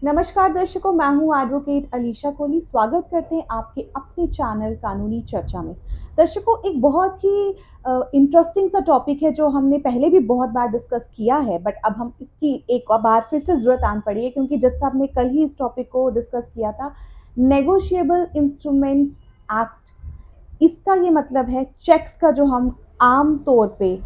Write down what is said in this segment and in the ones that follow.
नमस्कार दर्शकों, मैं हूं एडवोकेट अलीशा कोहली। स्वागत करते हैं आपके अपने चैनल कानूनी चर्चा में। दर्शकों, एक बहुत ही इंटरेस्टिंग सा टॉपिक है जो हमने पहले भी बहुत बार डिस्कस किया है, बट अब हम इसकी एक बार फिर से ज़रूरत आन पड़ी है क्योंकि जज साहब ने कल ही इस टॉपिक को डिस्कस किया था। नेगोशिएबल इंस्ट्रूमेंट्स एक्ट, इसका ये मतलब है चेक्स का जो हम आम तौर पे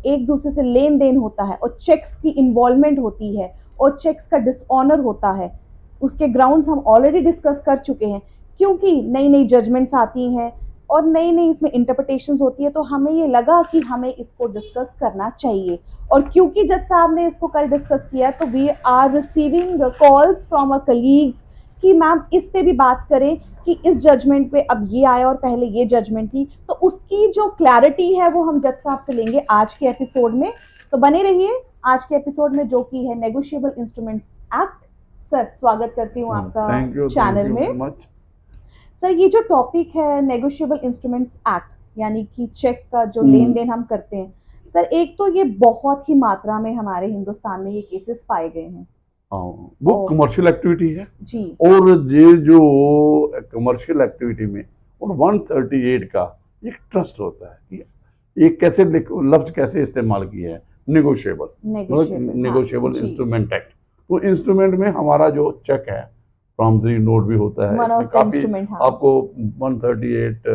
एक दूसरे से लेन देन होता है और चेक्स की इन्वॉल्वमेंट होती है और चेक्स का डिसऑनर होता है, उसके ग्राउंड्स हम ऑलरेडी डिस्कस कर चुके हैं। क्योंकि नई नई जजमेंट्स आती हैं और नई नई इसमें इंटरप्रिटेशंस होती है, तो हमें ये लगा कि हमें इसको डिस्कस करना चाहिए। और क्योंकि जज साहब ने इसको कल डिस्कस किया, तो we are receiving calls from a colleagues कि मैम इस पे भी बात करें कि इस जजमेंट पे अब ये आया और पहले ये जजमेंट थी, तो उसकी जो क्लैरिटी है वो हम जज साहब से लेंगे आज के एपिसोड में। तो बने रहिए आज के एपिसोड में, जो कि है नेगोशिएबल इंस्ट्रूमेंट्स एक्ट। सर, स्वागत करती हूँ आपका थैंक चैनल यू वेरी में। मच। सर, ये जो टॉपिक है नेगोशिएबल इंस्ट्रूमेंट्स एक्ट, यानी कि चेक का जो लेन देन हम करते हैं, सर एक तो ये बहुत ही मात्रा में हमारे हिंदुस्तान में ये केसेस पाए गए हैं। हाँ, वो और कमर्शियल एक्टिविटी है। जी और ये जो कमर्शियल एक्टिविटी में और 138 का एक ट्रस्ट होता है कि एक कैसे लफ्ज कैसे इस्तेमाल किया है, निगोशिएबल, मतलब हाँ निगोशिएबल जी, इंस्ट्रूमेंट एक्ट। तो इंस्ट्रूमेंट में हमारा जो चेक है, प्रॉमिसरी नोट भी होता है वन इसमें ऑफ द काफी। इंस्ट्रूमेंट, हाँ आपको 138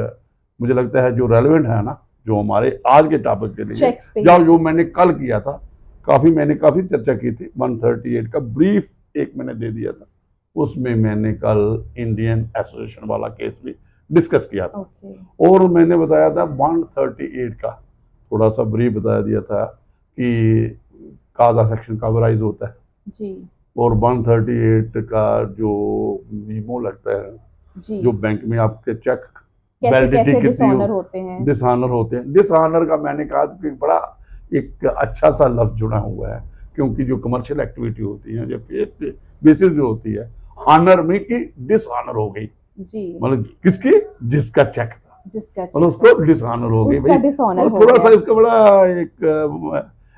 मुझे लगता है जो रेलेवेंट है ना, जो हमारे आज के टॉपिक के लिए, चेक्स पे जो मैंने कल किया था, मैंने काफी चर्चा की थी। 138 का ब्रीफ एक मैंने दे दिया था, उसमें मैंने कल इंडियन एसोसिएशन वाला केस भी डिस्कस किया था। ओके और मैंने बताया था 138 का थोड़ा सा ब्रीफ बता दिया था कि काज ऑफ एक्शन कवराइज होता है। जी और 138 का जो मीमो लगता है, जी, जो बैंक में आपके चेक कैसे वैलिडिटी कैसे कितनी हो, डिसऑनर होते हैं। डिसऑनर होते हैं। डिसऑनर का मैंने कहा कि बड़ा एक अच्छा सा लफ्ज जुड़ा हुआ है, क्योंकि जो कमर्शियल एक्टिविटी होती है, जो फेथ बेसिस जो होती है, ऑनर में कि डिसऑनर हो गई, जी, मतलब किसकी, जिसका चेक था, जिसका मतलब चेक उसको डिसऑनर हो गई उसका भाई। डिसऑनर मतलब हो थोड़ा सा गया। इसका बड़ा एक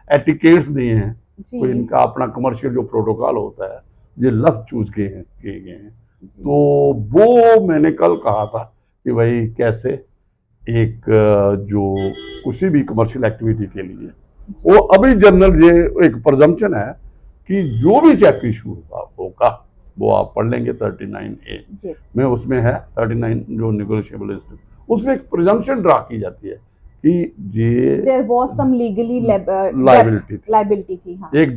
एटिकेट्स दिए हैं, जी कोई इनका अपना कमर्शियल जो प्रोटोकॉल होता है, ये लफ्ज चूज किए गए हैं। जी, तो वो मैंने कल कहा था कि भाई कैसे एक जो किसी भी कमर्शियल एक्टिविटी के लिए, वो अभी जनरल ये एक प्रजम्पशन है कि जो भी चेक इशू होगा वो आप पढ़ लेंगे 39A यस, में, उसमें है 39 जो निगोशिएबल, उसमें एक प्रजम्पशन ड्रा की जाती है कि ये देयर वाज सम लीगली डेब्ट, लाइबिलिटी थी, लाइबिलिटी थी, हाँ एक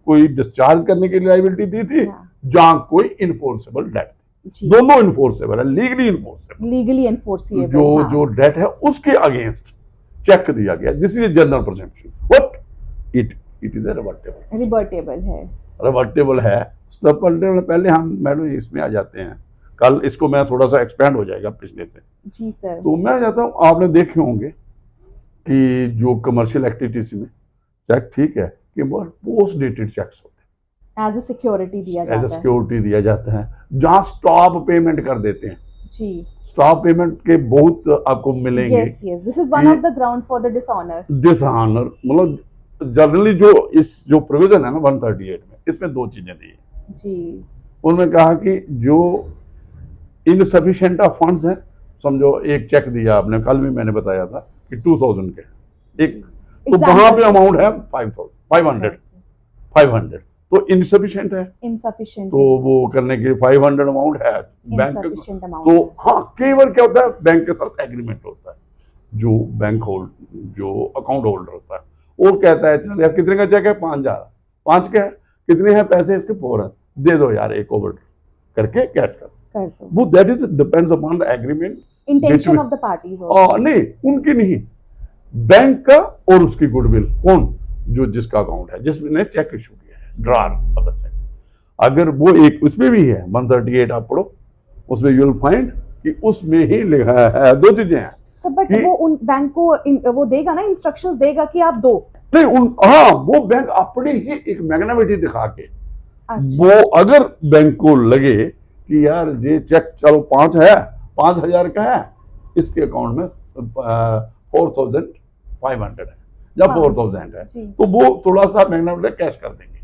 कोई डिस्चार्ज करने की लाइबिलिटी दी थी, हाँ जहां कोई इन्फोर्सेबल डेट, जी, दोनों इन्फोर्सेबल है, लीगली इन्फोर्सेबल। लीगली जो एनफोर्सिएबल, हाँ जो डेट है उसके अगेंस्ट चेक दिया गया, this is general perception, but it is revertible. Revertible है। रिवर्टेबल है, रिवर्टेबल। पहले हम मैडम इसमें आ जाते हैं, कल इसको मैं थोड़ा सा एक्सपेंड हो जाएगा पिछले से। जी सर, तो मैं चाहता हूँ, आपने देखे होंगे कि जो कमर्शियल एक्टिविटीज में चेक, ठीक है, कि पोस्ट डेटेड चेक्स होते एज अ सिक्योरिटी दिया हैं, एज ए जाता है। सिक्योरिटी दिया जाता है, जहां स्टॉप पेमेंट कर देते हैं। जी, स्टॉप पेमेंट के बहुत आपको मिलेंगे yes yes, this is one कि of the ground for the dishonour. Dishonour, मतलब जनरली जो इस जो प्रोविजन है ना 138 में, इसमें दो चीजें दी है। जी, उन्होंने कहा कि जो इनसफिशिएंट ऑफ फंड्स है, समझो एक चेक दिया आपने, कल भी मैंने बताया था कि 2000 के जी, एक, तो वहां पे अमाउंट है 500, तो इनसफिशिएंट है, इनसफिशिएंट तो वो करने के 500 अमाउंट है बैंक। इनसफिशिएंट तो अमाउंट है। हाँ, कई बार क्या होता है, बैंक के साथ एग्रीमेंट होता है, जो बैंक होल्ड, जो अकाउंट होल्डर होता है, वो कहता है चल यार कितने का चेक है, 5000, 5 के है, कितने हैं पैसे इसके, 4 है, दे दो यार एक ओवर करके कैश कर। कर दो, वो that is depends upon the agreement intention between, of the parties also. नहीं उनकी नहीं, बैंक का और उसकी गुडविल, कौन, जो जिसका अकाउंट है, जिसने चेक इशू किया है, ड्रार ऑफ द चेक, अगर वो एक उसमें भी है 138 आप पढ़ो, उसमें यू विल फाइंड कि उसमें ही लिखा है दो चीजें हैं बट कि वो उन बैंक को वो देगा ना, इंस्ट्रक्शंस देगा कि आप दो। नहीं, उन हाँ, वो बैंक अपनी ही एक मैग्नामिटी दिखा के, अच्छा, वो अगर बैंक को लगे कि यार ये चेक चलो 5 है, 5000 का है, इसके अकाउंट में 4500 है या हाँ 4000 है, जी, तो वो थोड़ा सा मैग्नामिटी कैश कर देंगे।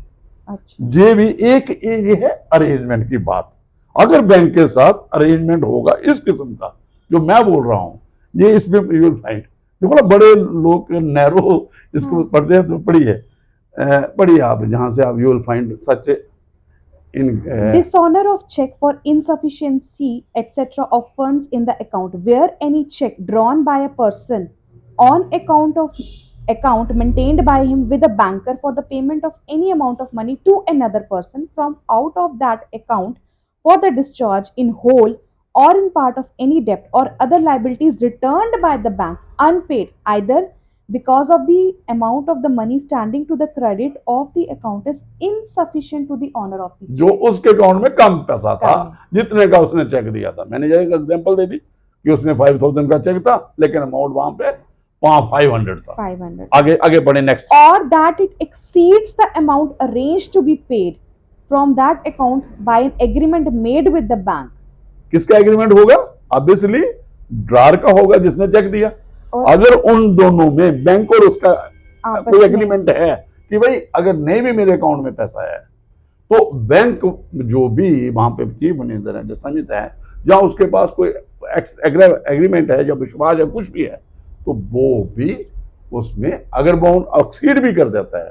अच्छा। ये भी एक ये है अरेंजमेंट की बात। अगर बैंक के साथ अरेंजमेंट होगा इस किस्म का जो मैं बोल रहा हूँ, ये इसमें यू विल फाइंड, देखो ना बड़े लोग नैरो इसको हाँ। पढ़ते हैं तो पढ़िए, पढ़िए आप जहां से आप you will find such in Dishonor of check for insufficiency etc. of funds in the account, where any check drawn by a person on account maintained by him with a banker for the payment of any amount of money to another person from out of that account for the discharge in whole or in part of any debt or other liabilities returned by the bank unpaid, either because of the amount of the money standing to the credit of the account is insufficient to the honor of the जो उसके account में कम पैसा था कम। जितने का उसने check दिया था। मैंने एक एग्जांपल दे दी कि उसने 5000 का चेक था लेकिन अमाउंट वहां पे 500 था। 500 आगे आगे बढ़े next. or that it exceeds the amount arranged to be paid from that account by an agreement made with the bank। किसका एग्रीमेंट होगा? ऑब्वियसली ड्रार का होगा जिसने चेक दिया। और अगर उन दोनों में बैंक और उसका आपस कोई में एग्रीमेंट है कि भाई अगर नहीं भी मेरे अकाउंट में पैसा है तो बैंक जो भी वहां पे चीफ मैनेजर है जो समित है जहां उसके पास कोई एग्रीमेंट है या विश्वास है कुछ भी है तो वो भी उसमें अगर वो एक्सीड भी कर देता है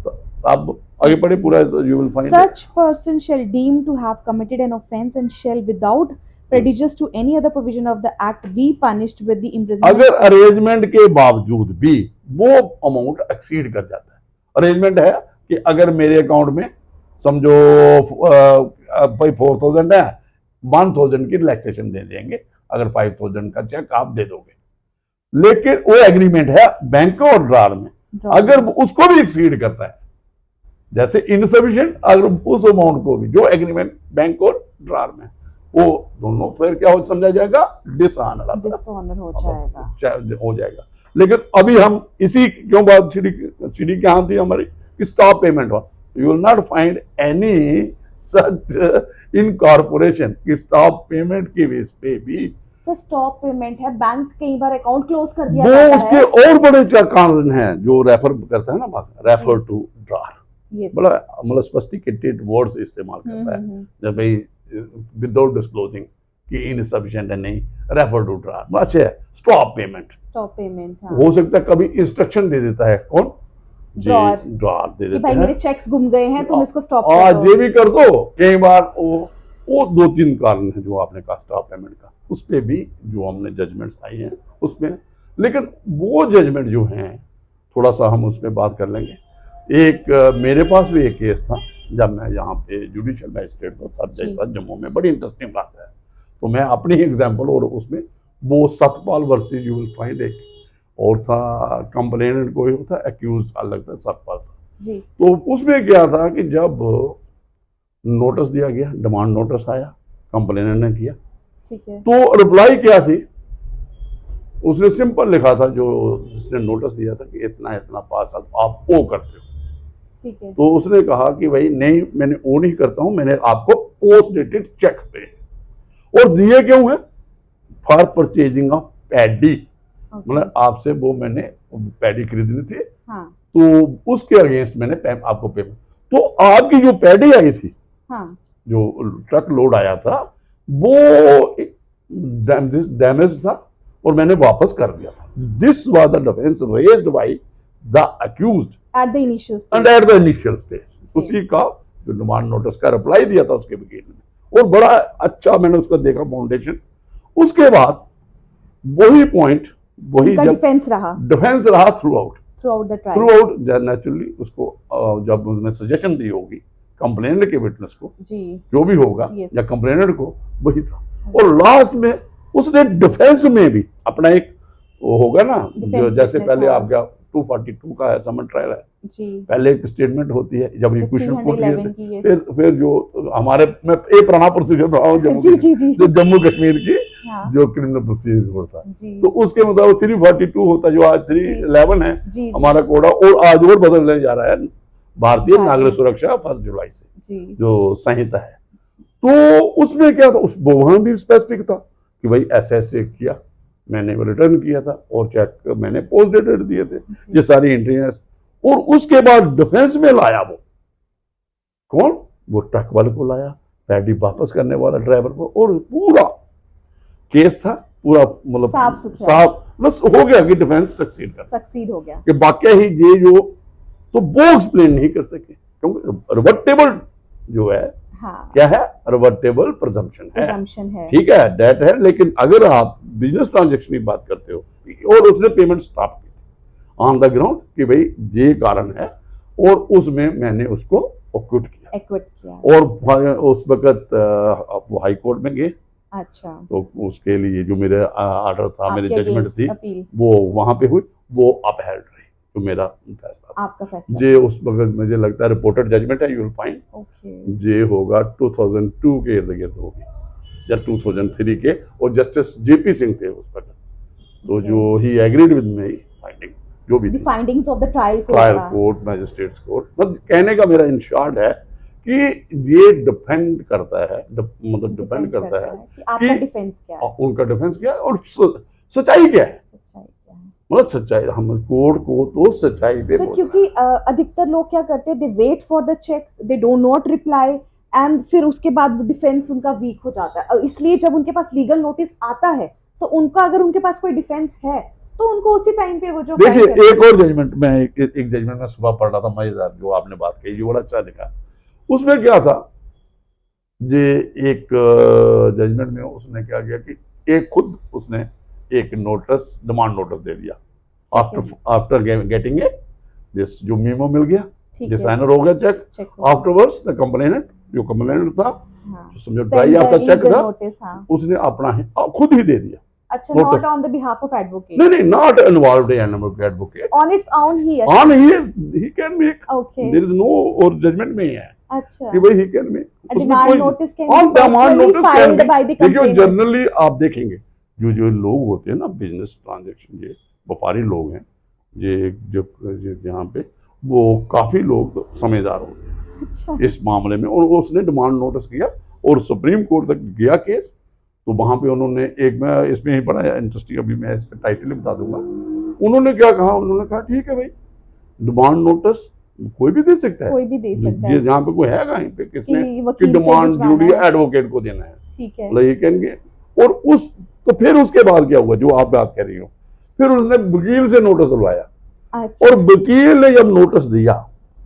तो आप आगे पढ़े पूरा you will find such person shall deem to have committed an offense and shall without prejudice to any other provision of the act be punished with the imprisonment। अगर अरेंजमेंट के बावजूद भी वो अमाउंट एक्सीड कर जाता है। Arrangement है कि अगर मेरे अकाउंट में समझो भाई 4000 है, 1000 की रिलैक्सेशन दे देंगे अगर 5000 का चेक आप दे दोगे, लेकिन वो एग्रीमेंट है बैंक और ड्रार में। अगर उसको भी एक्सीड करता है जैसे इनसफिशिएंट, अगर उस अमाउंट को भी जो एग्रीमेंट बैंक और ड्रार में वो दोनों फिर क्या हो समझा जाएगा? डिसऑनर हो जाएगा। लेकिन अभी हम इसी क्यों बात सीढ़ी कहां थी हमारी कि स्टॉप पेमेंट हो। You will not find any such in corporation कि स्टॉप पेमेंट की बेस पे भी स्टॉप पेमेंट है, बैंक कई बार अकाउंट क्लोज कर दिया वो जाता उसके है। और बड़े कानून हैं जो रेफर करता है ना, रेफर टू ड्रार, मतलब स्पष्टिकेटेड वर्ड्स इस्तेमाल करता है जब भाई विदाउट डिस्क्लोजिंग कि इनसफिशिएंट है नहीं, रेफर टू ड्रार। अच्छा है स्टॉप पेमेंट हो सकता है कभी इंस्ट्रक्शन दे देता है कौन? ड्रार दे देता भाई है मेरे चेक्स गुम गए हैं तुम इसको स्टॉप आज कर दो। ये भी कर दो। कई बार वो 2-3 कारण है जो आपने कहा स्टॉप पेमेंट का, उस पे भी जो हमने जजमेंट्स आई हैं उसमें, लेकिन वो जजमेंट जो हैं थोड़ा सा हम उस पर बात कर लेंगे। एक मेरे पास भी एक केस था जब मैं यहाँ पे जुडिशियल मैजिस्ट्रेट था, सब जज था जम्मू में। बड़ी इंटरेस्टिंग बात है, तो मैं अपनी एग्जाम्पल और उसमें वो Satpal versus you will find एक और था, कंप्लेनेंट कोई होता, एक्यूज अलग था, सतपाल था। तो उसमें क्या था कि जब नोटिस दिया गया, डिमांड नोटिस आया, कंप्लेनेंट ने किया, तो रिप्लाई क्या थी? उसने सिंपल लिखा था जो जिसने नोटिस दिया था कि इतना इतना पास आप ओ करते हो। तो उसने कहा कि भाई नहीं मैंने ओ नहीं करता हूं, मैंने आपको पोस्ट डेटेड चेक्स पे और दिए क्यों है? फॉर परचेजिंग ऑफ पैडी, मतलब आपसे वो मैंने पैडी खरीदनी थी। तो उसके अगेंस्ट मैंने आपको पेमेंट, तो आपकी जो पैडी आई थी, जो ट्रक लोड आया था वो डैमेज था और मैंने वापस कर दिया था। This was the defence raised by the accused at the initial stage. उसी का जो डिमांड नोटिस का रिप्लाई दिया था उसके वकील ने, और बड़ा अच्छा मैंने उसका देखा फाउंडेशन। उसके बाद वही पॉइंट, वही डिफेंस रहा थ्रू आउट नेचुरली। उसको जब उसने सजेशन दी होगी कंप्लेनेंट के विटनेस को, जो भी होगा या कंप्लेनेंट को, वही था। और लास्ट में उसने डिफेंस में भी अपना एक वो होगा ना, जो जैसे पहले आपका 242 का है समन ट्रायल है, पहले एक स्टेटमेंट होती है जब इक्वेशन कोर्ट किए, फिर जो हमारे मैं एक पुराना प्रोसीजर रहा हूँ जम्मू कश्मीर की जो क्रिमिनल प्रोसीजर कोड था, तो उसके मुताबिक 342 होता है जो आज 311 है हमारा कोड, और आज और बदलने जा रहा है भारतीय नागरिक सुरक्षा 1 जुलाई से जो संहिता है। तो उसमें क्या था, उस वहां भी स्पेसिफिक था कि भाई ऐसे ऐसे किया, मैंने रिटर्न किया था और चेक मैंने पोस्ट डेटेड दिए थे, ये सारी एंट्री है। और उसके बाद डिफेंस में लाया वो कौन? वो ट्रक वाले को लाया, पैडी वापस करने वाला ड्राइवर को, और पूरा केस था पूरा, मतलब साफ सुथरा साफ, बस हो गया कि डिफेंस सक्सीड कर सक्सीड हो गया। कि वाकई ही ये जो, तो वो एक्सप्लेन नहीं कर सके क्योंकि रिवर्टेबल जो है, हाँ, क्या है, रिवर्टेबल प्रिजम्पशन है, presumption है। ठीक है, डेट है। लेकिन अगर आप बिजनेस ट्रांजेक्शन की बात करते हो, और उसने पेमेंट स्टॉप की ऑन द ग्राउंड कि भाई ये कारण है, और उसमें मैंने उसको एक्विट किया, एक्विट किया। और उस वक्त वो हाई कोर्ट में गए, अच्छा, तो उसके लिए जो मेरा ऑर्डर था, मेरी आपके जजमेंट against थी, अपील, वो वहां पे हुई, वो अपहेल्ड रही, तो मेरा फैसला था। आपका फैसला। जे उस वक्त मुझे लगता है रिपोर्टेड जजमेंट है, यू विल फाइंड, ओके, जे होगा 2002 के इर्द गिर्द होगी या 2003 के, और जस्टिस जेपी सिंह थे उस वक्त, तो जो ही एग्रीड विद मी फाइंडिंग जो भी द थी, findings of the trial trial court, magistrates court, मतलब कहने का मेरा इन शॉर्ट है कि ये डिपेंड करता है, मतलब डिपेंड करता है कि आपका कि डिफेंस क्या है, उनका डिफेंस क्या है और सच्चाई क्या है, सच्चाई क्या है। मतलब सच्चाई, हम कोर्ट को तो सच्चाई पे सर, बोलना क्योंकि अधिकतर लोग क्या करते हैं, they wait for the cheques, they do not reply, and फिर उसके बाद डिफेंस उनका वीक हो जाता है। इसलिए जब उनके पास लीगल नोटिस आता है, तो उनका अगर उनके पास कोई डिफेंस है, तो उनको उसी टाइम पे वो जो देखिए, फाइल करते एक और जजमेंट मैं एक जजमेंट में सुबह पढ़ रहा था, मजेदार, जो आपने बात कही, जो बड़ा अच्छा लिखा, उसमें क्या था, जे एक जजमेंट में उसने क्या किया कि एक खुद उसने एक नोटिस, डिमांड नोटिस दे दिया, आफ्टर गेटिंग ए दिस, जो मीमो मिल गया, ठीक ये है, साइनर हो गया cheque, cheque afterwards the complainant, जो कंप्लेनेंट था, हाँ, जो समझो ड्राई आपका चेक था, नोटिस, हाँ, उसने अपना खुद ही दे दिया। अच्छा, notice. Not on the behalf of advocate, नहीं नहीं, not involved an advocate, on its own he, on he can make, okay, there is no, और जजमेंट में ही है अच्छा, कि भाई ही कैन मेक, a उसमें demand कोई notice can on be demand personally notice can filed by the be. देखिए, complainant। जनरली आप देखेंगे जो जो लोग होते हैं ना बिजनेस ट्रांजेक्शन, ये व्यापारी लोग हैं, ये जो यहाँ पे, वो काफी लोग समझदार होते हैं अच्छा, इस मामले में, और उसने डिमांड नोटिस किया और सुप्रीम कोर्ट तक गया केस, तो वहां पे उन्होंने एक, मैं इसमें ही पढ़ा इंटरेस्टिंग, अभी मैं इसका टाइटल बता दूंगा, उन्होंने क्या कहा, उन्होंने कहा ठीक है भाई, डिमांड नोटिस कोई भी दे सकता है, कोई भी दे सकता ये है जहाँ पे कोई है कहीं पे किसने कि कि वकील से डिमांड भिजवाना जरूरी है, एडवोकेट को देना है, ठीक है, मतलब ये कहेंगे, और उस, तो फिर उसके बाद क्या हुआ जो आप बात कर रही हो, फिर उसने वकील से नोटिस दिलवाया, अच्छा, और वकील ने जब नोटिस दिया,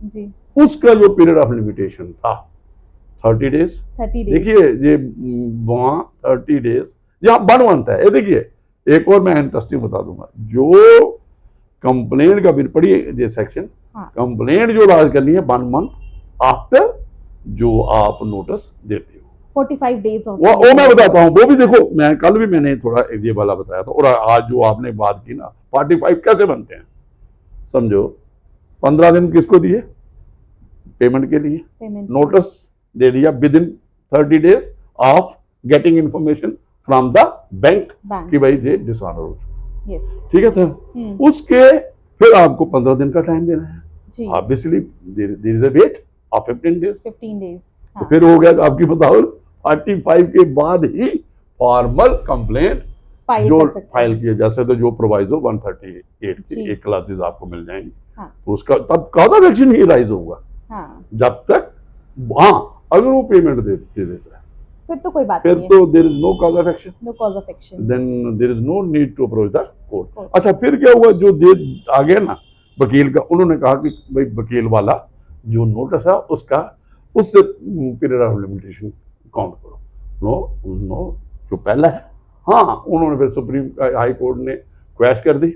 जी, उसका जो पीरियड ऑफ लिमिटेशन था 30 डेज, 30 डेज, देखिए ये वहां 30 डेज, यहाँ 1 मंथ है, ये देखिए, एक और मैं इंटरेस्टिंग बता दूंगा, जो कंप्लेंट का भी पढ़िए ये सेक्शन, हाँ, कंप्लेंट जो लॉन्च करनी है 1 मंथ आफ्टर जो आप नोटिस देते हो, 45 डेज ऑफ, वो मैं बताता हूँ, वो भी देखो, मैं कल भी मैंने थोड़ा ये वाला बताया था, और आज जो आपने बात की ना 45 कैसे बनते हैं, समझो 15 दिन किसको दिए, पेमेंट के लिए, पेमेंट, नोटिस दे दिया with in 30 days of getting information from the bank bank, कि भाई ये डिसऑनर हो चुका, यस, ठीक है सर, उसके फिर आपको 15 दिन का टाइम देना है, जी, obviously there is a wait of 15 days, 15 days, तो फिर हो गया आपकी बताओ 45 के बाद ही फॉर्मल कंप्लेंट फाइल जो कर सकते हैं, फाइल किया जा सकता है, जो प्रोवाइजो 138 जी। की एक क्लासेस आपको मिल जाएंगी, हाँ, तो उसका तब काउज एक्शन ही राइज होगा, हाँ, जब तक, हाँ, अगर वो पेमेंट दे देता है फिर तो कोई बात फिर नहीं है, तो there is no cause of action, no cause of action, then there is no need to approach the court. Court. अच्छा, फिर क्या हुआ, जो दे आ गया ना वकील का, उन्होंने कहा कि भाई वकील वाला जो नोटिस है उसका, उससे पीरियड ऑफ लिमिटेशन काउंट करो, नो नो, जो पहला है, हाँ, उन्होंने फिर सुप्रीम हाई कोर्ट ने क्वैश कर दी,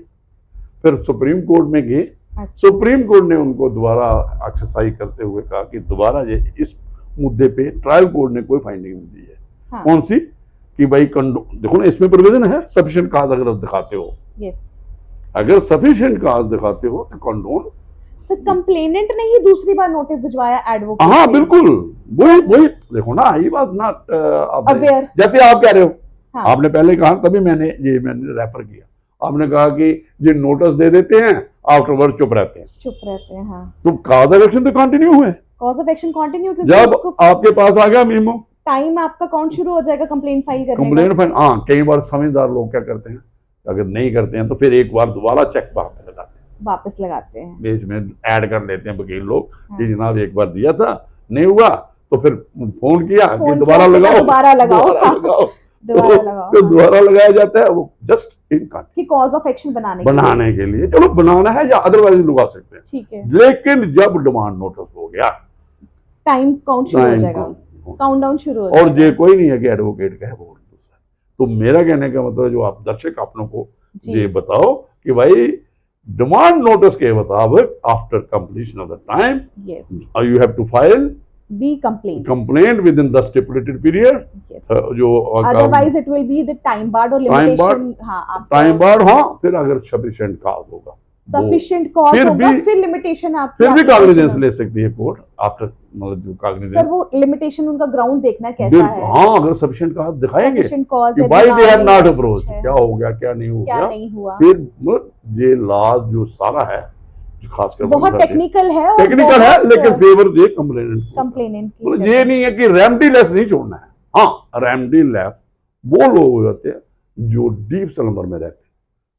फिर सुप्रीम कोर्ट में गए, अच्छा, सुप्रीम कोर्ट ने उनको दोबारा एक्सरसाइज करते हुए कहा कि दोबारा ये इस मुद्दे पे ट्रायल कोर्ट ने कोई फाइंडिंग नहीं दी है, हाँ, कौन सी, कि भाई देखो ना, इसमें प्रोविजन है सफिशिएंट काज अगर आप दिखाते हो, यस, अगर सफिशिएंट काज दिखाते हो तो कंडोन, सर कंप्लेनेंट ने ही दूसरी बार नोटिस भिजवाया एडवोकेट, हाँ बिल्कुल, वही वही देखो ना, ही वाज नॉट अवेयर, जैसे आप कह रहे हो, हाँ, आपने पहले कहा, तभी मैंने रेफर किया, आपने कहा कि ये नोटिस दे देते हैं, आफ्टरवर्ड चुप रहते हैं, चुप रहते हैं, हाँ, तो काज ऑफ एक्शन तो कंटिन्यू हुए, कॉज ऑफ एक्शन कंटिन्यू, जब क्योंकि आपके पास आ गया मीमो, टाइम आपका काउंट शुरू हो जाएगा कंप्लेंट फाइल करने का, कंप्लेंट फाइल, हाँ, कई बार समझदार लोग क्या करते हैं, अगर नहीं करते हैं तो फिर एक बार दोबारा चेक लगाते हैं, वापस लगाते हैं, बीच में ऐड कर लेते हैं वकील लोग हाँ, कि जनाब एक बार दिया था, नहीं हुआ तो फिर फोन किया कि फोन दोबारा किया, लगाओ, दोबारा लगाओ, दोबारा लगाओ, दोबारा लगाओ, तो हाँ। दोबारा लगाया जाता है, वो जस्ट इन कि कॉज ऑफ एक्शन बनाने के लिए। बनाने के लिए, चलो बनाना है या अदरवाइज लगा सकते हैं, ठीक है, लेकिन जब डिमांड नोटिस हो गया, टाइम काउंट शुरू हो टाइम जाएगा, काउंट, काउंटडाउन शुरू हो और जाएगा। ये कोई नहीं है कि एडवोकेट का है वो दूसरा। तो मेरा कहने का मतलब, जो आप दर्शक अपनों को जी। ये बताओ कि भाई डिमांड नोटिस के मुताबिक after completion of the time yes, you have to file be complaint, complaint within the stipulated period, yes, जो otherwise it will be the time barred और Time लिमिटेशन। हाँ, आप टाइम बार, हाँ, फिर अगर sufficient काज होगा, सफिशिएंट कॉज फिर होगा, भी- फिर लिमिटेशन आपकी फिर भी application काग्निजेंस में। ले सकती है कोर्ट आफ्टर, मतलब जो सर काग्निजेंस, वो लिमिटेशन उनका ग्राउंड देखना है कैसा है, हाँ, अगर सफिशिएंट काज दिखाएंगे सफिशिएंट कॉज कि है, व्हाई दे हैव बीमारी नॉट है, अप्रोच, कुछ है, क्या हो गया, क्या नहीं हो क्या गया, नहीं हुआ, फिर ये लॉ जो सारा है, जो खासकर बहुत टेक्निकल है, और टेक्निकल है, बहुत लेकिन फेवर दे कंप्लेनेंट, कंप्लेनेंट की मतलब तरफ। ये नहीं है कि रेमडी लेस नहीं छोड़ना है। हाँ, रेमडी लेस वो लोग हो जाते हैं जो डीप स्लंबर में रहते हैं,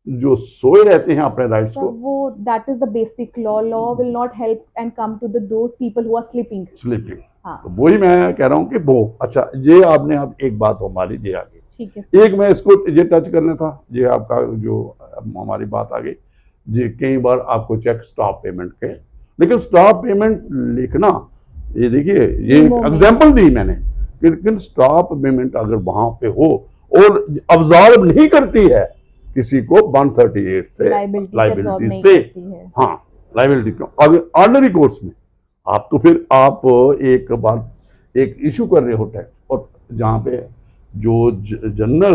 जो सोए रहते हैं अपने राइट्स सर को, वो that is the basic law, law will not help and come to the those people who are sleeping. Sleeping. हाँ, तो वही मैं कह रहा हूँ कि वो अच्छा, ये आपने अब एक बात हमारी ये आगे, ठीक है, एक मैं इसको ये टच करना था, ये आपका जो हमारी बात आ गई, ये कई बार आपको चेक स्टॉप पेमेंट के, लेकिन स्टॉप पेमेंट लिखना, ये देखिए, ये एग्जांपल दी मैंने, लेकिन स्टॉप पेमेंट अगर वहां पे हो और अब्जॉर्व नहीं करती है किसी को 138 से, लाइबिलिटी से, हाँ, लाइबिलिटी क्यों, अगर ऑर्डिनरी कोर्स में आप, तो फिर आप एक बार एक इशू कर रहे हो टैक्स, और जहाँ पे जो जनरल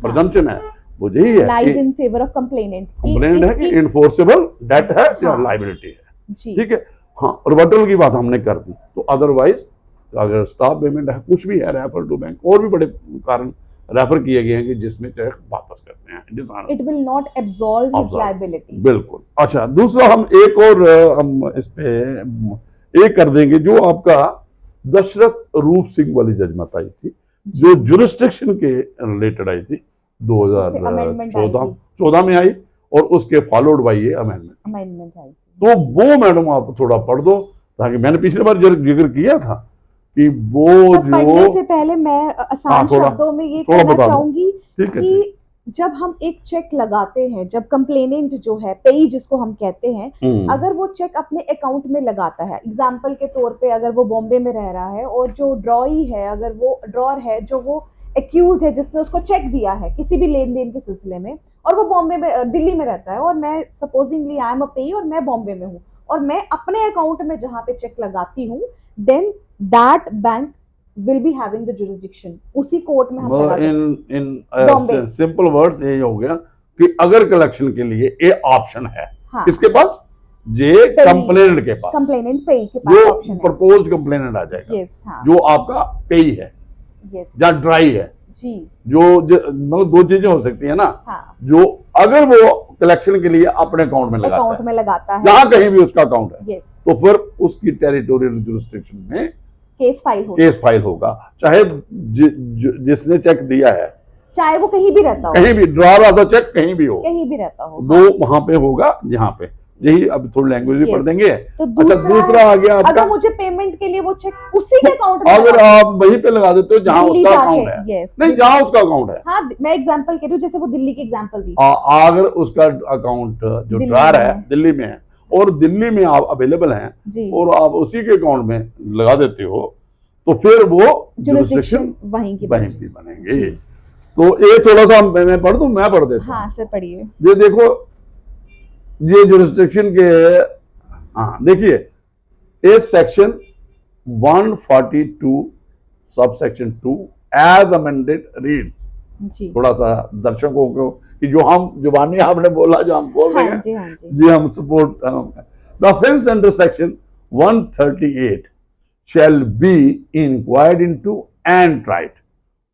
प्रेजम्पशन है वो यही है lies in favour of complainant, complaint है कि इन्फोर्सेबल डेट है या हाँ, लाइबिलिटी है, जी, ठीक है। हाँ, रिवर्टल की बात हमने कर दी, तो अदरवाइज अगर स्टॉप पेमेंट है, कुछ भी है, रेफर टू बैंक, और भी बड़े कारण रेफर किए गए हैं कि जिसमें चेक वापस करते हैं, dishonour, it will not absolve his Absolve. Liability. बिल्कुल। अच्छा, दूसरा हम एक और हम इस पे एक कर देंगे, जो आपका दशरथ रूप सिंह वाली जजमेंट आई थी, जो जुरिस्डिक्शन के रिलेटेड आई थी, amendment आई 2014 में आई, और उसके फॉलोड बाई ये अमेंडमेंट आई। तो वो मैडम आप थोड़ा पढ़ दो, ताकि मैंने पिछले बार जिक्र किया था कि वो सर, पढ़ने जो, से पहले मैं आसान थोड़ा- शब्दों में ये थोड़ा कहना बता दो। चाहूंगी ठीक है, कि जब हम एक चेक लगाते हैं, जब कंप्लेनेंट जो है, पेई जिसको हम कहते हैं, अगर वो चेक अपने अकाउंट में लगाता है, एग्जाम्पल के तौर पे अगर वो बॉम्बे में रह रहा है और जो ड्रॉई है, अगर वो ड्रॉर है जो वो एक्यूज है जिसने उसको चेक दिया है किसी भी लेन देन के सिलसिले में, और वो बॉम्बे में, दिल्ली में रहता है, और मैं सपोजिंगली आई एम अ पेई और मैं बॉम्बे में हूँ, और मैं अपने अकाउंट में जहाँ पे चेक लगाती हूँ, then that bank will be having the jurisdiction, उसी कोर्ट में हम लगा सकते हैं। बॉम्बे। इन सिंपल वर्ड्स यही हो गया कि अगर कलेक्शन के लिए ये ऑप्शन है, हाँ, किसके पास, जे कंप्लेनेंट के पास, कंप्लेनेंट पेई के पास जो ऑप्शन है। प्रपोज्ड कंप्लेनेंट आ जाएगा, यस, हाँ, जो आपका पेई है यस, या ड्राई है, जी, जो मतलब दो चीजें हो सकती है ना, हाँ, जो अगर वो कलेक्शन के लिए अपने अकाउंट में लगाता अकाउंट है, में लगाता है, जहां कहीं भी उसका अकाउंट है, यस, तो फिर उसकी टेरिटोरियल जुरिस्डिक्शन में केस फाइल हो, केस फाइल होगा, चाहे जिसने चेक दिया है चाहे वो कहीं भी रहता हो, कहीं भी, ड्रॉर ऑफ द चेक कहीं भी हो, कहीं भी रहता हो, वो वहां पे होगा, यहाँ पे, यही अब थोड़ी लैंग्वेज भी Yes. पढ़ देंगे। तो अच्छा, दूसरा आ गया आपका, अगर मुझे पेमेंट के लिए वो चेक उसी के अकाउंट में अगर लगा- आप वहीं पे लगा देते हो जहां दिल्ली उसका जाके, अकाउंट है, yes, नहीं, जहां उसका अकाउंट है, हाँ, मैं एग्जांपल कह रही हूँ, जैसे वो दिल्ली की एग्जांपल दी, अगर उसका अकाउंट जो दिल्ली ड्रार में है है। दिल्ली में है, और दिल्ली में आप अवेलेबल हैं, जी, और आप उसी के अकाउंट में लगा देते हो, तो फिर वो जुरिस्डिक्शन जुरिस्डिक्शन वहीं की वहीं बनेगी। की बनेंगे। तो ये थोड़ा सा मैं पढ़ दूं, मैं पढ़ देता हूं। हाँ, सर पढ़िए। ये देखो, ये जुरिस्डिक्शन के, हाँ देखिए, इस सेक्शन 142 सब सेक्शन 2 एज अमेंडेड रीड, जी, थोड़ा सा दर्शकों को कि जो हम जुबानी आपने बोला, जो हम बोल रहे हाँ हैं, जी, हाँ जी, जी हम support, the offence under section 138 shall be inquired into and tried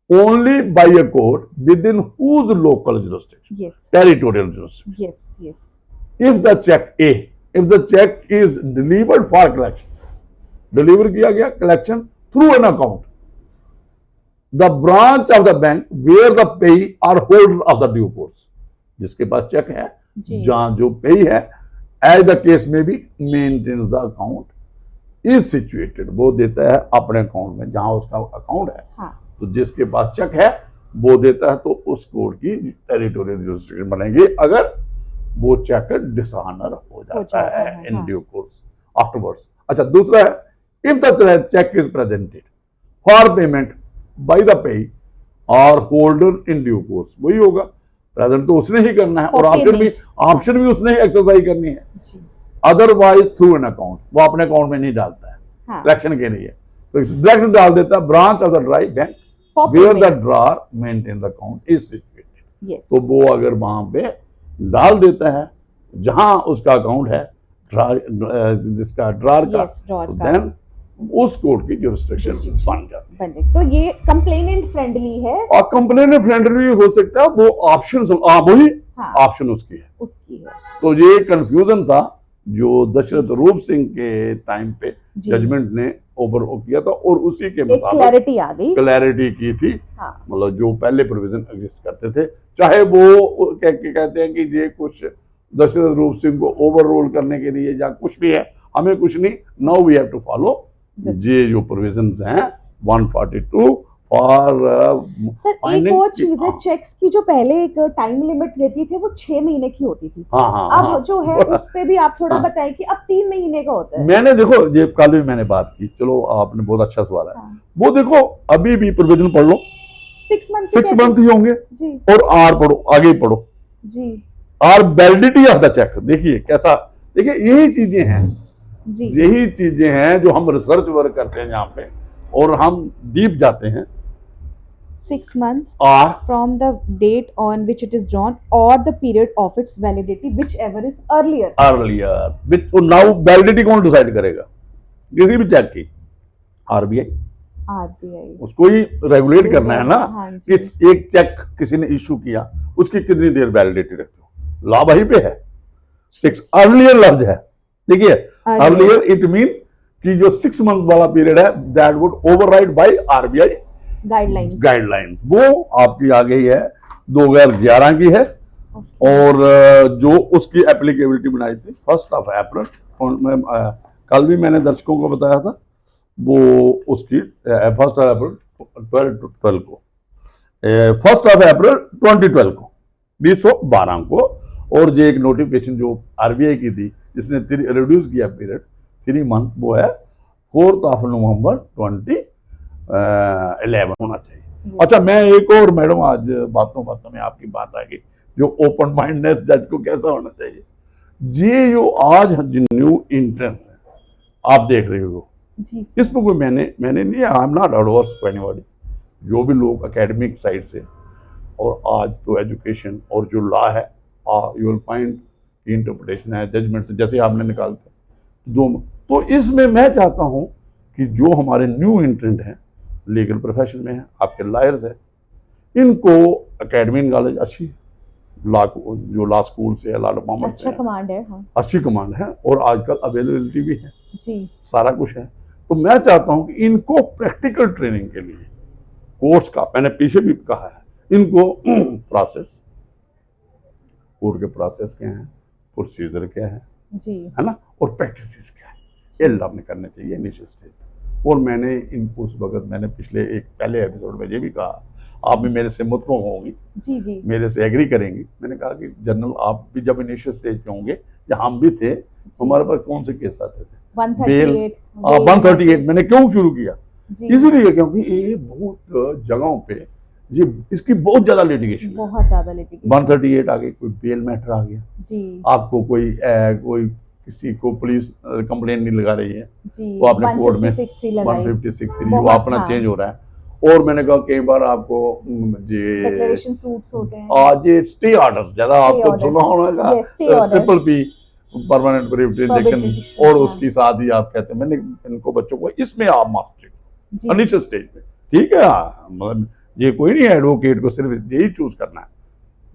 only by a court within whose local jurisdiction, yes, territorial jurisdiction. yes, yes, If the check is delivered for collection, deliver किया गया collection through an account, the branch of the bank where the payee or holder of the due course, जिसके पास check है, जी, जहां जो पेई है, as the case may be, maintains the account is situated, वो देता है अपने अकाउंट में जहां उसका अकाउंट है। हाँ, तो जिसके पास चेक है वो देता है, तो उस कोर्ट की टेरिटोरियल जुरिस्डिक्शन बनेगी अगर वो चेक डिसऑनर हो जाता है इन हाँ। Due course afterwards. अच्छा, दूसरा है if the cheque is presented for payment by the payee और होल्डर इन ड्यू कोर्स, वही होगा, प्रेजेंट तो उसने ही करना है और ऑप्शन भी उसने ही एक्सरसाइज करनी है। अदरवाइज थ्रू एन अकाउंट, वो अपने अकाउंट में नहीं डालता है कलेक्शन के लिए, तो डायरेक्ट डाल देता है branch of the drawee bank where the drawer maintain the account is situated. तो वो अगर वहां पे डाल देता है जहां उसका अकाउंट है जिसका ड्रॉर का, देन उस कोर्ट की जुरिस्डिक्शन बन जाती है। तो ये कंप्लेनेंट फ्रेंडली है और कंप्लेनेंट फ्रेंडली हो सकता है, वो ऑप्शन वही ऑप्शन उसकी है। तो ये कंफ्यूजन था जो दशरथ रूप सिंह के टाइम पे जजमेंट ने ओवर किया था और उसी के मुताबिक क्लैरिटी की थी। मतलब जो पहले प्रोविजन एग्जिस्ट करते थे, चाहे वो कहते हैं कि ये कुछ दशरथ रूप सिंह को ओवररोल करने के लिए या कुछ भी है, हमें कुछ नहीं, now we have to follow ये जो प्रोविजंस हैं 142 फॉर। सर एक और चीज है, चेक्स की जो पहले एक टाइम लिमिट देती थी वो 6 महीने की होती थी। अब जो है उस पे भी आप थोड़ा बताएं कि अब 3 महीने का होता है। मैंने देखो ये कल भी मैंने बात की, चलो आपने बहुत अच्छा सवाल है। वो देखो अभी भी प्रोविजन पढ़ लो, 6 मंथ ही होंगे जी। और आर पढ़ो, आगे पढ़ो जी, or validity of the cheque. देखिए कैसा, देखिए यही चीजें हैं जी, यही चीजें हैं जो हम रिसर्च वर्क करते हैं यहाँ पे और हम डीप जाते हैं। 6 months from the date on which it is drawn or the period of its validity whichever is earlier which now validity कौन डिसाइड करेगा किसी भी चेक की? आरबीआई उसको ही रेगुलेट करना है ना। कि एक चेक किसी ने इशू किया उसकी कितनी देर वैलिडिटी रखते हो, लॉ वहीं पे है। 6 अर्लियर लफ्ज है, देखिए अर्लियर इट मीन कि जो 6 मंथ वाला पीरियड है that would override by RBI guideline. वो आपकी आ गई है 2011 की है और जो उसकी एप्लीकेबिलिटी बनाई थी 1 अप्रैल। कल भी मैंने दर्शकों को बताया था, वो उसकी 1 अप्रैल 2012 को 1 अप्रैल 2012 को 2012 को। और ये एक नोटिफिकेशन जो आरबीआई की थी जिसने रिड्यूस किया पीरियड 3 मंथ, वो है 4 नवंबर 2011 होना चाहिए। अच्छा, मैं एक और मैडम आज बातों में आपकी बात आ गई जो ओपन माइंडनेस जज को कैसा होना चाहिए। ये जो आज न्यू एंट्रेंस है आप देख रहे हो, इसमें कोई मैंने नहीं, I am not adverse to anybody, जो भी लोग एकेडमिक साइड से और आज तो एजुकेशन और जो लॉ है यू विल फाइंड इंटरप्रिटेशन है जजमेंट से जैसे आपने निकालते दो। तो इसमें मैं चाहता हूं कि जो हमारे न्यू एंट्रेंट हैं लीगल प्रोफेशन में है, आपके लॉयर्स हैं, इनको एकेडमिक नॉलेज अच्छी, लॉ जो लॉ स्कूल से है, लॉ डिपार्टमेंट से कमांड है, हाँ। अच्छी कमांड है और आजकल अवेलेबिलिटी भी है जी, सारा कुछ है। तो मैं चाहता हूं कि इनको प्रैक्टिकल ट्रेनिंग के लिए कोर्स का, मैंने पीछे भी कहा है, इनको प्रोसेस, कोर्ट के प्रोसेस क्या है, प्रोसीजर क्या है जी, है ना, और प्रैक्टिसेस क्या है, ये लर्न करने चाहिए इनिशियल स्टेज। और मैंने इनको उस वक्त मैंने पहले एपिसोड में ये भी कहा, आप भी मेरे से मुतफ़िक़ होंगी जी जी, मेरे से एग्री करेंगी। मैंने कहा कि जनरल आप भी जब इनिशियल स्टेज पे होंगे या हम भी थे, हमारे पास कौन से केस आते थे, 138 मैंने क्यों शुरू किया, इसीलिए क्योंकि ये बहुत जगहों पे ये इसकी बहुत ज्यादा लिटिगेशन, 138 आ गई, कोई बेल मैटर आ गया जी, आपको कोई किसी को पुलिस कंप्लेंट नहीं लगा रही है तो आपने कोर्ट में 156 वो अपना चेंज हो रहा है। और मैंने कहा कई बार आपको डिक्लेरेशन सूट्स होते हैं, आज ये स्टे ऑर्डर ज्यादा आपको सुना होगा, ट्रिपल पी परमानेंट प्रिविलेज और उसके साथ ही आप कहते हैं, मैंने इनको बच्चों को इसमें आप मास्टर इनिशियल स्टेज में, ठीक है, मतलब ये कोई नहीं एडवोकेट को सिर्फ यही चूज करना है,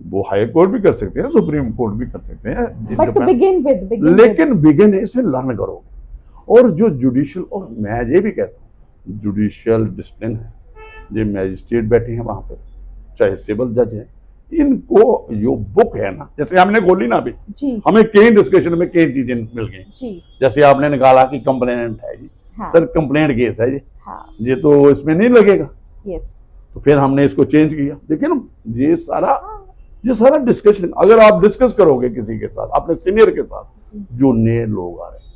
वो हाई कोर्ट भी कर सकते हैं, सुप्रीम कोर्ट भी कर सकते हैं, लेकिन बिगिन इसमें लर्न करोगे। और जो जुडिशियल, और मैं ये भी कहता हूँ जुडिशियल डिसिप्लिन है, जो मैजिस्ट्रेट बैठे हैं वहां पर, चाहे सिविल जज है, इनको जो बुक है ना, जैसे हमने खोली ना अभी, हमें कई डिस्कशन में कई चीजें मिल गई, जैसे आपने निकाला कि कंप्लेनेंट है जी, हाँ, सर कंप्लेंट केस है हाँ, ये तो इसमें नहीं लगेगा। यस, तो फिर हमने इसको चेंज किया। देखिए ना, ये सारा हाँ, ये सारा डिस्कशन अगर आप डिस्कस करोगे किसी के साथ, अपने सीनियर के साथ, जी, जो नए लोग आ रहे हैं,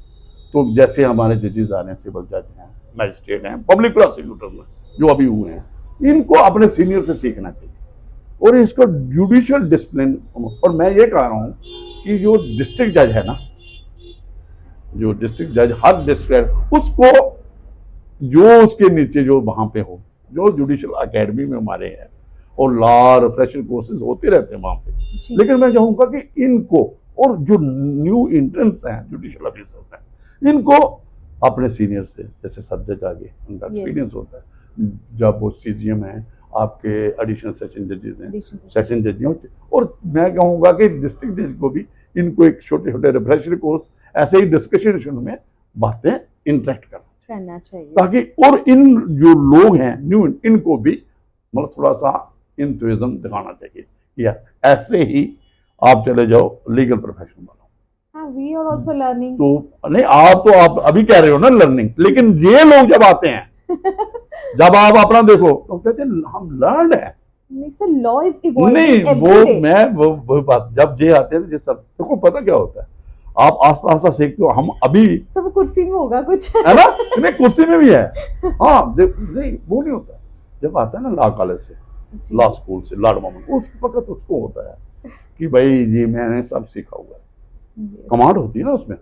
तो जैसे हमारे जजेस आ रहे हैं, सिविल जज हैं, मैजिस्ट्रेट हैं, पब्लिक प्रोसिक्यूटर हैं, जो अभी हुए हैं, इनको अपने सीनियर से सीखना चाहिए और इसको जुडिशियल डिसिप्लिन। और मैं ये कह रहा हूँ कि जो डिस्ट्रिक्ट जज है ना, जो डिस्ट्रिक्ट जज हर डिस्ट्रिक्ट, उसको जो उसके नीचे जो वहां पे हो, जो जुडिशियल अकेडमी में हमारे हैं और लॉ रिफ्रेशर कोर्सेज होते रहते हैं वहां पे, जी, लेकिन मैं चाहूंगा कि इनको और जो न्यू इंट्रेंस हैं जुडिशियल ऑफिसर्स हैं, इनको अपने सीनियर से, जैसे सब जज आगे उनका Yes. एक्सपीरियंस होता है, जब वो सीजीएम हैं, आपके एडिशनल सेशन जजेस हैं, सेशन जज होते, और मैं कहूँगा कि डिस्ट्रिक्ट जज को भी इनको एक छोटे छोटे रिफ्रेशर कोर्स, ऐसे ही डिस्कशन में बातें इंटरेक्ट करना चाहिए, ताकि, और इन जो लोग हैं न्यू, इनको भी मतलब थोड़ा सा इंथुजिज्म दिखाना चाहिए कि यार ऐसे ही आप चले जाओ लीगल प्रोफेशन बनो। हाँ, we are also learning. तो नहीं, आप अभी कह रहे हो ना लर्निंग, लेकिन ये लोग जब आते हैं जब आप अपना देखो तो कहते हैं हम लर्न है। law is evolving नहीं, every day. मैं वो बात, जब ये आते हैं, ये सब देखो पता क्या होता है, आप आस्ता आस्ता सीखते हो। हम अभी सब कुर्सी में होगा कुछ है ना, नहीं कुर्सी में भी है, हाँ नहीं वो नहीं होता। जब आता है ना लॉ कॉलेज से, जी, लॉ स्कूल से, लॉ डिपार्टमेंट, उस वक्त उसको होता है कि भाई ये मैंने सब सीखा हुआ है, yes, कमांड होती है ना उसमें।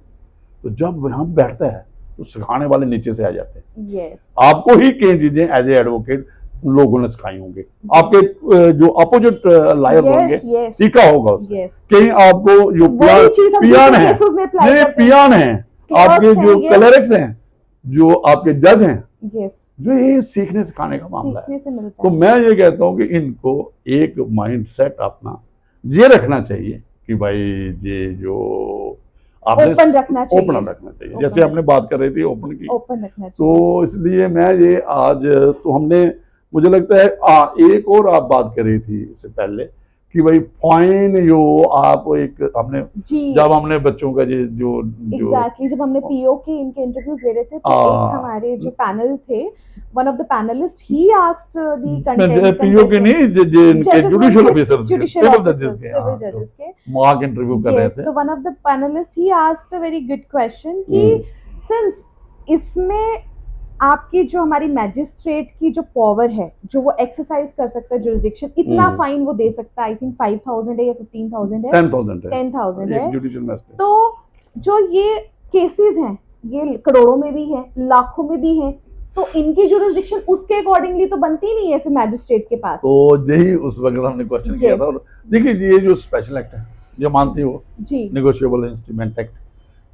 तो जब हम बैठता है तो सिखाने वाले नीचे से आ जाते हैं। yes, आपको ही कई चीजें एज ए एडवोकेट लोगों ने सिखाई होंगी, आपके जो अपोजिट लायर yes, होंगे, yes, सीखा होगा उससे। yes. कहीं आपको जो वही चीज हम पियान दूसरे है, cases में apply ये करते हैं। पियान है, Clerks आपके हैं जो ये। क्लरिक्स हैं, जो आपके जज हैं, yes, जो ये सीखने सिखाने का मामला है। सीखने से मिलता तो है। मैं ये कहता हूँ कि इनको एक माइंड सेट अपना ये रखना चाहिए कि भाई ये जो आपने ओपन रखना चाहिए, ओपन रखना चाहिए, Open जैसे आपने बात कर रही थी ओपन की, ओपन रखना चाहिए। तो इसलिए मैं ये आज, तो हमने, मुझे लगता है एक और आप बात कर रही थी इससे पहले कि भाई फाइन जो आप एक हमने, जी, जब हमने बच्चों का ये जो एग्जैक्टली जब हमने पीओ के इनके इंटरव्यूज ले रहे थे तो एक हमारे जो पैनल थे, one of the panelist he asked the content PO के नहीं, जिनके जुडिशियल ऑफिसर्स के, जुडिशियल सिविल ऑफिसर्स जजेस के, सिविल जजेस के, मॉक इंटरव्यू कर रहे yes, थे। तो one of the panelist he asked a very good question कि सिंस इसमें आपकी जो हमारी मैजिस्ट्रेट की जो पावर है, जो वो एक्सरसाइज कर सकता है जुरिस्डिक्शन, इतना फाइन वो दे सकता है, आई थिंक 5,000 है या 15,000 है, 10,000 है, जुडिशियल मैजिस्ट्रेट। तो जो ये केसेस हैं ये करोड़ों में भी हैं, लाखों में भी हैं, तो इनकी जुरिस्डिक्शन उसके अकॉर्डिंगली तो बनती नहीं है फिर मैजिस्ट्रेट के पास। तो यही उस वक्त हमने क्वेश्चन किया था। और देखिए ये जो स्पेशल एक्ट है, जो मानती हो, जी, नेगोशिएबल इंस्ट्रूमेंट एक्ट,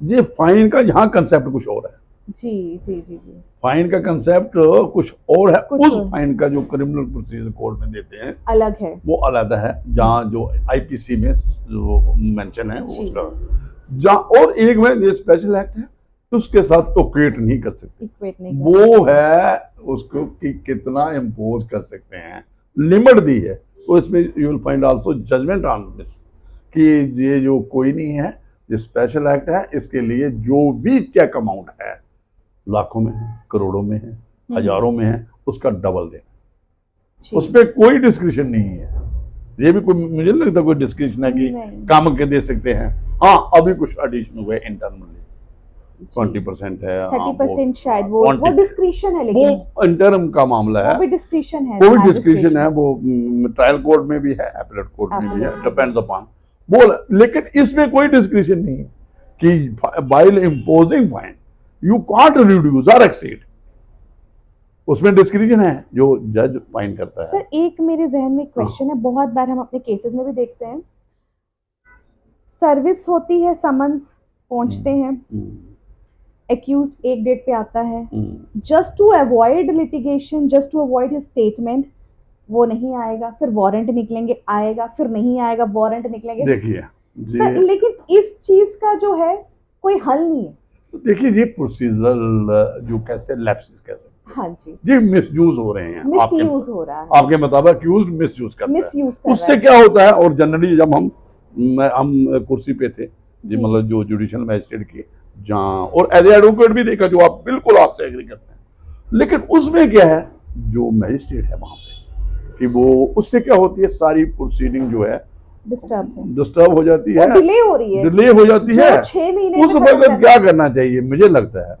ये फाइन का यहाँ कंसेप्ट कुछ और है। जी, जी, जी, जी, फाइन का कंसेप्ट कुछ और है, कुछ उस और। फाइन का जो क्रिमिनल प्रोसीजर कोड में देते हैं अलग है, वो अलग है, जहाँ जो आईपीसी में जो मेंशन है वो जी। उसका, जहाँ और एक में ये स्पेशल एक्ट है, उसके साथ तो क्रिएट नहीं कर सकते। इक्वेट नहीं कर वो है उसको कि कितना इम्पोज कर सकते हैं, लिमिट दी है। तो इसमें you will find also judgement on this कि ये जो कोई नहीं है, ये स्पेशल एक्ट है, इसके लिए जो भी चेक अमाउंट है, लाखों में है, करोड़ों में है, हजारों में है, उसका डबल देना, जी, उस पर कोई डिस्क्रिप्शन नहीं है। ये भी कोई, मुझे नहीं लगता कोई डिस्क्रिप्शन है कि नहीं। कम के दे सकते हैं। हाँ, अभी कुछ एडिशन हुए इंटरनली, 20% है, 30% शायद वो 20 डिस्क्रिशन है, लेकिन वो इंटरम का मामला है, वो भी डिस्क्रिशन है, वो भी डिस्क्रिप्शन है, वो ट्रायल कोर्ट में भी है, एपीलेट कोर्ट में भी है, डिपेंड्स अपॉन बोल। लेकिन इसमें कोई डिस्क्रिप्शन नहीं है कि bile imposing fine you can't reduce और एक्सीड, उसमें डिस्क्रिप्शन है जो जज फाइन करता है। सर एक मेरे जहन में क्वेश्चन है, बहुत बार हम अपने केसेस में भी देखते हैं, सर्विस होती है, समन्स पहुंचते हैं, एक्यूज्ड एक डेट पे आता है, just to avoid litigation, just to avoid his statement, वो नहीं आएगा, फिर वारंट निकलेंगे, आएगा, फिर नहीं आएगा, वारंट निकलेंगे। देखिए सर लेकिन इस चीज का जो है कोई हल नहीं है। देखिए ये प्रोसीजरल जो कैसे लैप्सेस कह सकते हैं, हाँ जी, ये मिसयूज हो रहे हैं, मिसयूज हो रहा है, आपके मुताबिक एक्यूज्ड मिसयूज करता है। मिसयूज कर रहा उससे है। क्या होता है, और जनरली जब हम कुर्सी पे थे जी, जी। मतलब जो जुडिशियल मैजिस्ट्रेट की, जहाँ और एज एडवोकेट भी देखा, जो आप बिल्कुल आपसे एग्री करते हैं। लेकिन उसमें क्या है, जो मैजिस्ट्रेट है वहां पे, कि वो उससे क्या होती है, सारी प्रोसीडिंग जो है डिस्टर्ब हो जाती है, डिले हो रही है, डिले हो जाती है। 6 महीने उस वक्त क्या करना चाहिए, मुझे लगता है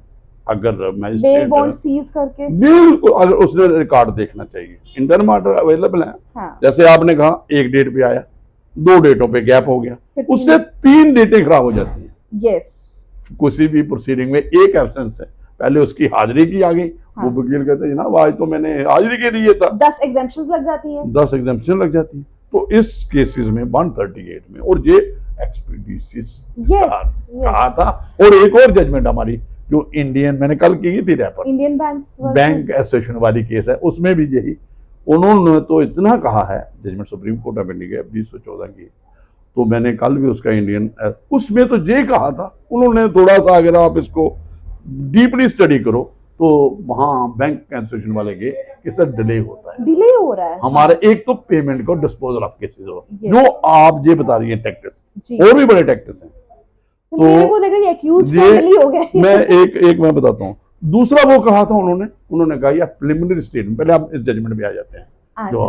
अगर मैजिस्ट्रेट बॉन्ड सीज करके, बिल्कुल अगर उसने रिकॉर्ड देखना चाहिए, इंटरनल ऑर्डर अवेलेबल है। हाँ। जैसे आपने कहा एक डेट पे आया, 2 डेटों पे गैप हो गया, उससे 3 डेटें खराब हो जाती हैं। यस, किसी भी प्रोसीडिंग में एक एब्सेंस है, पहले उसकी हाजिरी की आ गई, हाँ। वो वकील कहते हैं जनाब आज तो मैंने हाजिरी के लिए था, 10 एग्जेम्पशंस लग जाती है, 10 एग्जाम्पशन लग जाती है। तो इस केसेस में 138 में, और ये एक्सपीडिशियस कहा था। और एक और जजमेंट हमारी जो इंडियन, मैंने कल की थी रेफर, इंडियन बैंक एसोसिएशन वाली केस है, उसमें भी यही उन्होंने तो इतना कहा है, judgement Supreme Court of India 2014 की, तो मैंने कल भी उसका इंडियन, उसमें तो ये कहा था उन्होंने, थोड़ा सा अगर आप इसको डीपली स्टडी करो तो वहां बैंक एसोसिएशन वाले के सर डिले होता है, डिले हो रहा है हमारे। एक तो पेमेंट को डिस्पोजल ऑफ केसेस हो, जो आप ये बता रही है टैक्सेस, और भी बड़े टैक्सेस हैं, तो मेरे को लग रहा है एक्यूज फैमिली हो गए। मैं एक मैं बताता हूँ। दूसरा वो कहा था उन्होंने कहा यार प्रिलिमिनरी स्टेटमेंट, पहले आप इस जजमेंट में आ जाते हैं, जो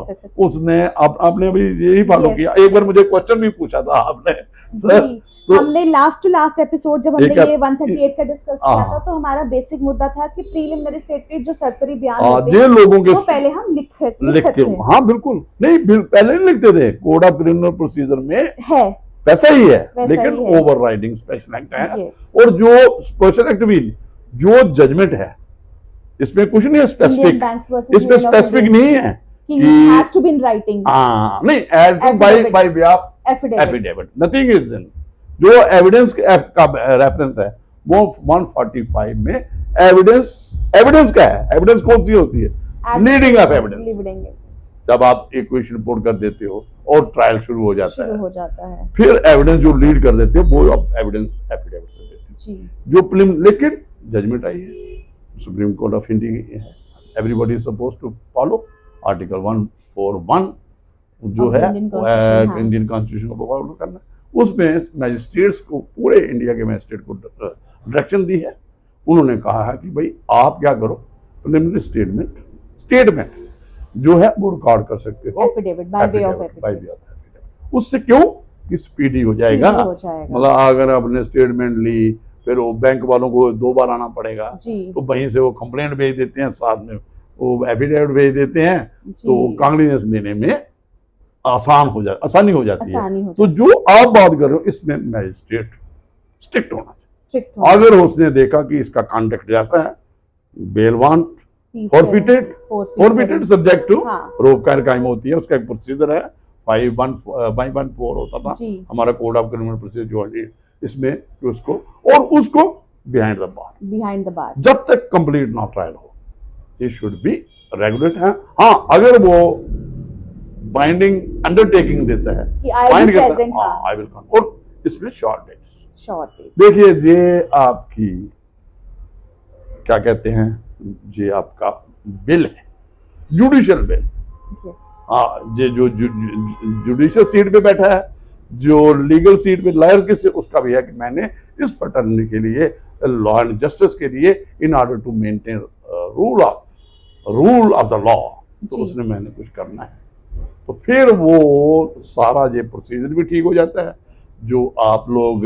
उसने आपने अभी यही फॉलो किया। एक बार मुझे क्वेश्चन भी पूछा था आपने सर, तो हमने लास्ट टू लास्ट एपिसोड जब हमने ये 138 का डिस्कस किया था, तो हमारा बेसिक मुद्दा था कि प्रीलिमिनरी स्टेटमेंट जो सरसरी बयान होते हैं, लोगों के तो पहले हम लिखते हैं। हाँ बिल्कुल, नहीं पहले नहीं लिखते थे, कोड ऑफ क्रिमिनल प्रोसीजर में है वैसा ही है, लेकिन ओवरराइडिंग स्पेशल एक्ट है, और जो स्पेशल एक्ट भी जो जजमेंट है इसमें कुछ नहीं है स्पेसिफिक, इसमें स्पेसिफिक नहीं है कि has to be in writing, नहीं by way of affidavit, nothing is in. जो एविडेंस का रेफरेंस है वो 145 में एविडेंस का है। एविडेंस कौन सी होती है, लीडिंग ऑफ एविडेंस। जब आप एक क्वेश्चन रिपोर्ट कर देते हो और ट्रायल शुरू हो जाता है, फिर एविडेंस जो लीड कर देते हो वो आप एविडेंस एफिडेविट से देते हो, जो लेकिन जजमेंट आई है सुप्रीम कोर्ट ऑफ इंडिया की है, everybody is supposed to follow article 141 जो है इंडियन कॉन्स्टिट्यूशन को फॉलो करना। उसमें मैजिस्ट्रेट्स को, पूरे इंडिया के मैजिस्ट्रेट को डायरेक्शन दी है। उन्होंने कहा है कि भाई आप क्या करो, प्रिलिमिनरी स्टेटमेंट जो है वो रिकॉर्ड कर सकते हो affidavit bye way of affidavit. उससे क्यों कि स्पीडी हो जाएगा। मतलब अगर आपने स्टेटमेंट ली फिर वो बैंक वालों को 2 बार आना पड़ेगा, तो वहीं से वो कंप्लेंट भेज देते हैं, साथ में वो एफिडेविट भेज देते हैं, तो कांग्रेस देने में आसानी हो जाती है। तो जो आप बात कर रहे हो इसमें मैजिस्ट्रेट स्ट्रिक्ट होना चाहिए। अगर उसने देखा कि इसका कॉन्टेक्ट जैसा है, bail want forfeited subject to रोक कायम होती है, उसका एक प्रोसीजर है 514 होता था हमारा कोड ऑफ क्रिमिनल प्रोसीजर जो है इसमें, उसको और उसको बिहाइंड द बार जब तक कंप्लीट ना ट्रायल हो, ये शुड बी रेगुलेट है। हाँ, अगर वो बाइंडिंग अंडरटेकिंग देता है, बाइंड करता है, आई विल कम, और इसमें शॉर्ट डेट। देखिए ये आपकी क्या कहते हैं, ये आपका बिल है, जुडिशियल बिल। हाँ, ये जो जुडिशियल सीट पे बैठा है, जो लीगल सीट पे लॉयर्स के, उसका भी है कि मैंने इस फैटर्निटी के लिए, लॉ एंड जस्टिस के लिए, in order to maintain rule of the law, तो उसने मैंने कुछ करना है, तो फिर वो सारा ये प्रोसीजर भी ठीक हो जाता है। जो आप लोग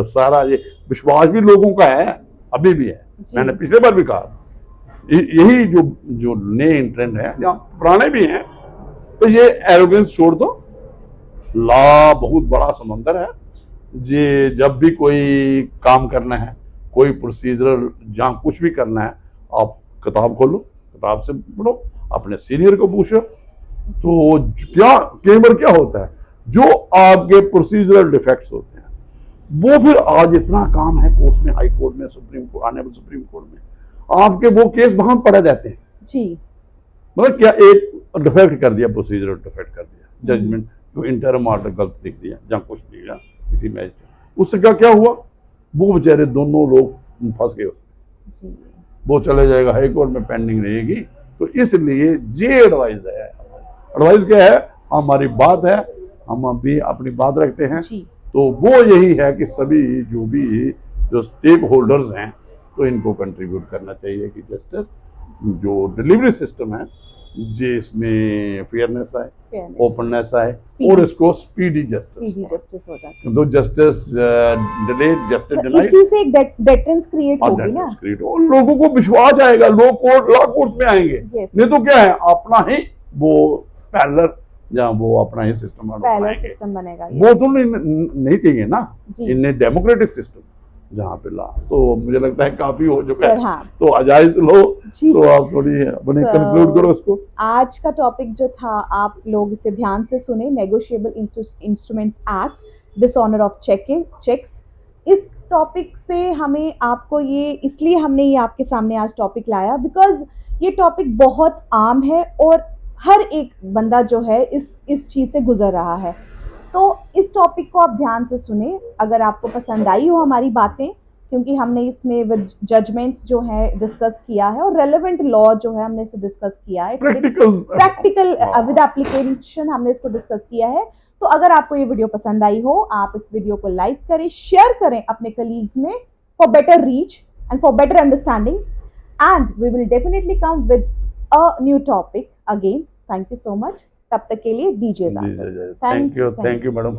सारा ये विश्वास भी लोगों का है, अभी भी है, मैंने पिछले बार भी कहा, यही जो नए ट्रेंड है, जहाँ पुराने भी हैं, तो ये एरोगेंस छोड़ दो। लॉ बहुत बड़ा समंदर है, ये जब भी कोई काम करना है, कोई प्रोसीजर, जहाँ कुछ भी करना है, आप किताब खोलो, किताब से पढ़ो, अपने सीनियर को पूछो। तो क्या कई बार क्या होता है, जो आपके प्रोसीजरल डिफेक्ट्स होते हैं, वो फिर आज इतना काम है कोर्ट में, हाई कोर्ट में, supreme court, honourable supreme court में, आपके वो केस वहां पड़े रहते हैं जी। मतलब क्या एक डिफेक्ट कर दिया, प्रोसीजरल डिफेक्ट कर दिया, जजमेंट जो इंटरम ऑर्डर गलत लिख दिया, जहाँ कुछ दिया किसी मैच, उससे क्या हुआ, वो बेचारे दोनों लोग फंस गए उसमें, वो चले जाएगा हाई कोर्ट में, पेंडिंग रहेगी। तो इसलिए ये एडवाइस है, एडवाइस क्या है, हमारी बात है, हम अभी अपनी बात रखते हैं, तो वो यही है कि सभी जो भी जो स्टेक होल्डर्स हैं तो इनको कंट्रीब्यूट करना चाहिए कि जस्टिस जो डिलीवरी सिस्टम है जिसमें फेयरनेस आए, Fairness, ओपननेस आए Speedy. और इसको स्पीडी जस्टिस speedy justice हो जाता है। तो जस्टिस डिलेड जस्टिस तो डिनाइड इसी से एक डेटरेंस क्रिएट और होगी ना। डेटर्स क्रिएट और लोगों को विश्वास आएगा, लोग कोर्ट लॉ कोर्ट्स में आएंगे। Yes. नहीं तो क्या है, अपना ही वो पैरेलल जहाँ वो अपना ही सिस्टम पैरेलल बनाएंगे, सिस्टम बनेगा ये। वो तो नहीं चाहिए ना। जी। इन्हें डेमोक्रेटिक सिस्टम जहाँ पे ला, तो मुझे लगता है काफी हो चुका सर है। हाँ, तो इजाजत लो, जी। तो आप थोड़ी अपने So, कंक्लूड करो उसको। आज का टॉपिक जो था आप लोग इसे ध्यान से सुने, negotiable instruments act, dishonour of cheques. इस टॉपिक से हमें आपको ये इसलिए हमने ये आपके सामने आज टॉपिक लाया बिकॉज ये टॉपिक बहुत आम है और हर एक बंदा जो है इस चीज़ से गुजर रहा है। तो इस टॉपिक को आप ध्यान से सुने। अगर आपको पसंद आई हो हमारी बातें, क्योंकि हमने इसमें विद जजमेंट्स जो है डिस्कस किया है और रेलेवेंट लॉ जो है हमने इसे डिस्कस किया है, प्रैक्टिकल विद एप्लीकेशन हमने इसको डिस्कस किया है। तो अगर आपको ये वीडियो पसंद आई हो, आप इस वीडियो को लाइक करें, शेयर करें अपने कलीग्स में for better reach and for better understanding, and we will definitely come with a new topic again. Thank you so much. तब तक के लिए दीजिए इजाजत। Thank you madam.